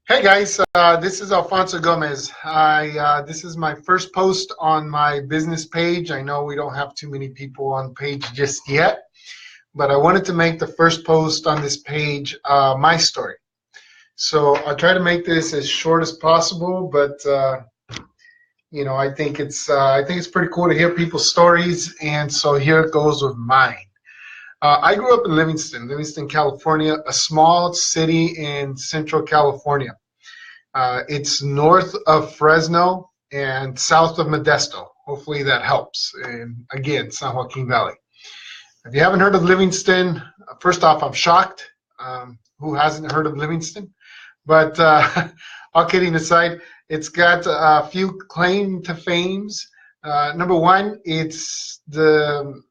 Hey guys, this is Alfonso Gomez. This is my first post on my business page. I know we don't have too many people on page just yet, but I wanted to make the first post on this page my story. So I'll try to make this as short as possible, but I think it's pretty cool to hear people's stories, and so here it goes with mine. I grew up in Livingston, California, a small city in central California. It's north of Fresno and south of Modesto. Hopefully that helps. And again, San Joaquin Valley. If you haven't heard of Livingston, first off, I'm shocked. Who hasn't heard of Livingston? But all kidding aside, it's got a few claim to fames. Number one, it's the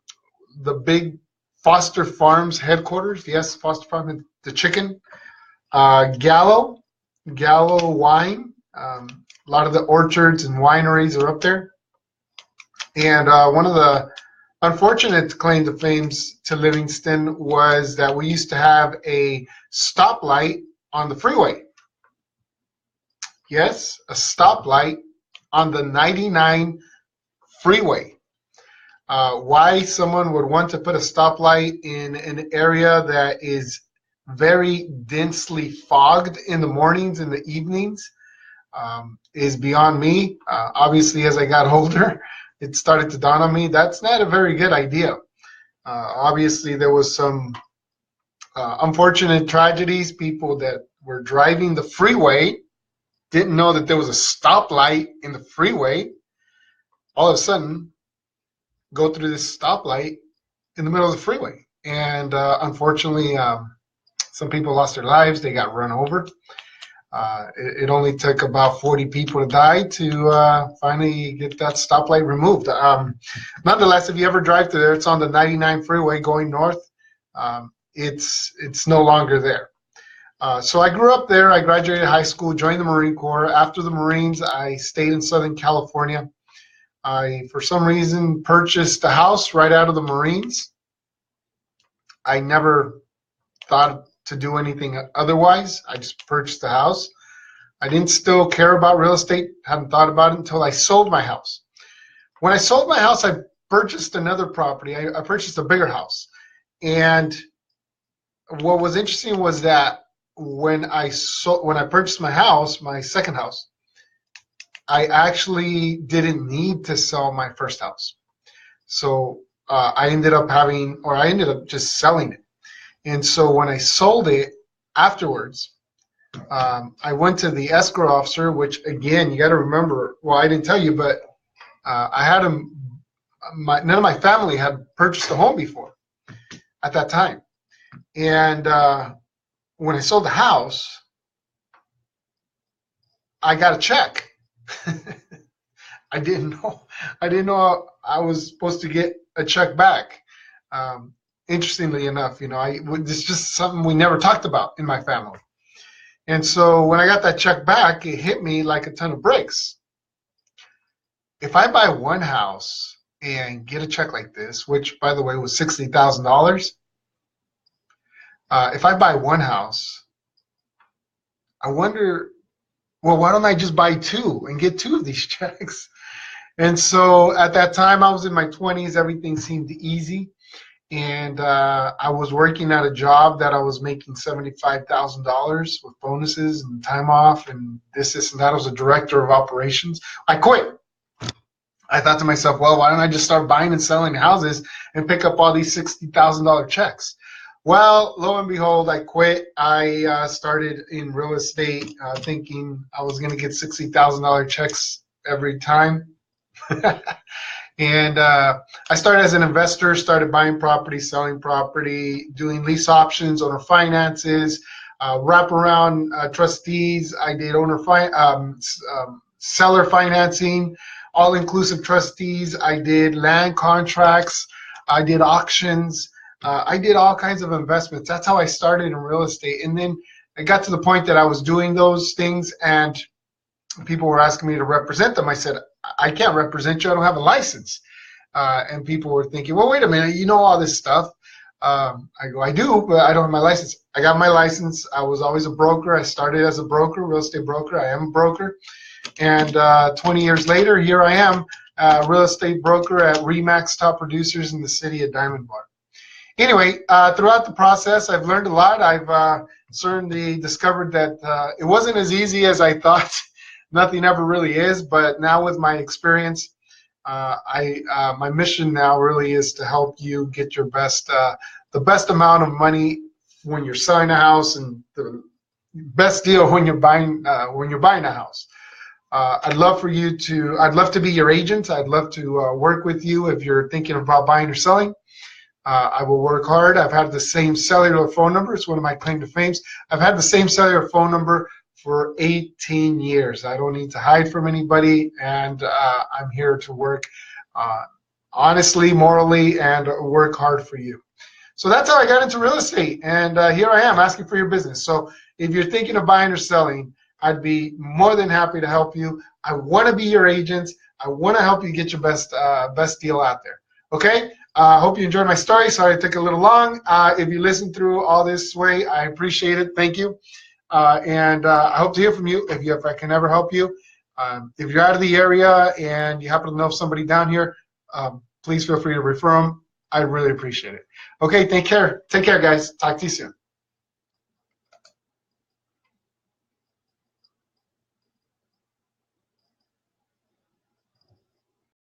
big Foster Farms headquarters. Yes, Foster Farm, the chicken. Gallo wine. A lot of the orchards and wineries are up there. And one of the unfortunate claim to fames to Livingston was that we used to have a stoplight on the freeway. Yes, a stoplight on the 99 freeway. Why someone would want to put a stoplight in an area that is very densely fogged in the mornings and the evenings is beyond me. Obviously, as I got older, it started to dawn on me that's not a very good idea. Obviously, there was some unfortunate tragedies. People that were driving the freeway didn't know that there was a stoplight in the freeway. All of a sudden, go through this stoplight in the middle of the freeway. And unfortunately, some people lost their lives. They got run over. It only took about 40 people to die to finally get that stoplight removed. Nonetheless, if you ever drive through there, it's on the 99 freeway going north. It's no longer there. So I grew up there. I graduated high school, joined the Marine Corps. After the Marines, I stayed in Southern California. I, for some reason, purchased a house right out of the Marines. I never thought to do anything otherwise. I just purchased a house. I didn't still care about real estate, hadn't thought about it until I sold my house. When I sold my house, I purchased another property. I purchased a bigger house. And what was interesting was that when I purchased my house, my second house, I actually didn't need to sell my first house. So I ended up just selling it. And so when I sold it afterwards, I went to the escrow officer, which again, you got to remember, well, I didn't tell you, but I had none of my family had purchased a home before at that time. And when I sold the house, I got a check. I didn't know I was supposed to get a check back. Interestingly enough, it's just something we never talked about in my family. And so when I got that check back, it hit me like a ton of bricks. If I buy one house and get a check like this, which by the way was $60,000, if I buy one house, I wonder, well, why don't I just buy two and get two of these checks? And so at that time, I was in my 20s. Everything seemed easy. And I was working at a job that I was making $75,000 with bonuses and time off and this, and that. I was a director of operations. I quit. I thought to myself, well, why don't I just start buying and selling houses and pick up all these $60,000 checks? Well, lo and behold, I quit. I started in real estate thinking I was going to get $60,000 checks every time. And I started as an investor, started buying property, selling property, doing lease options, owner finances, wraparound trustees. I did seller financing, all-inclusive trustees. I did land contracts. I did auctions. I did all kinds of investments. That's how I started in real estate. And then I got to the point that I was doing those things and people were asking me to represent them. I said, I can't represent you. I don't have a license. And people were thinking, well, wait a minute, you know all this stuff. I go, I do, but I don't have my license. I got my license. I was always a broker. I started as a broker, real estate broker. I am a broker. And 20 years later, here I am, a real estate broker at Remax Top Producers in the city of Diamond Bar. Anyway, throughout the process, I've learned a lot. I've certainly discovered that it wasn't as easy as I thought. Nothing ever really is, but now with my experience, my mission now really is to help you get your the best amount of money when you're selling a house, and the best deal when you're buying a house. I'd love to be your agent. I'd love to work with you if you're thinking about buying or selling. I will work hard. I've had the same cellular phone number. It's one of my claim to fames. I've had the same cellular phone number for 18 years. I don't need to hide from anybody, and I'm here to work honestly, morally, and work hard for you. So that's how I got into real estate, and here I am asking for your business. So if you're thinking of buying or selling, I'd be more than happy to help you. I want to be your agent. I want to help you get your best deal out there. Okay? Hope you enjoyed my story. Sorry it took a little long. If you listened through all this way, I appreciate it. Thank you. And I hope to hear from you if I can ever help you. If you're out of the area and you happen to know somebody down here, please feel free to refer them. I really appreciate it. Okay, take care. Take care, guys. Talk to you soon.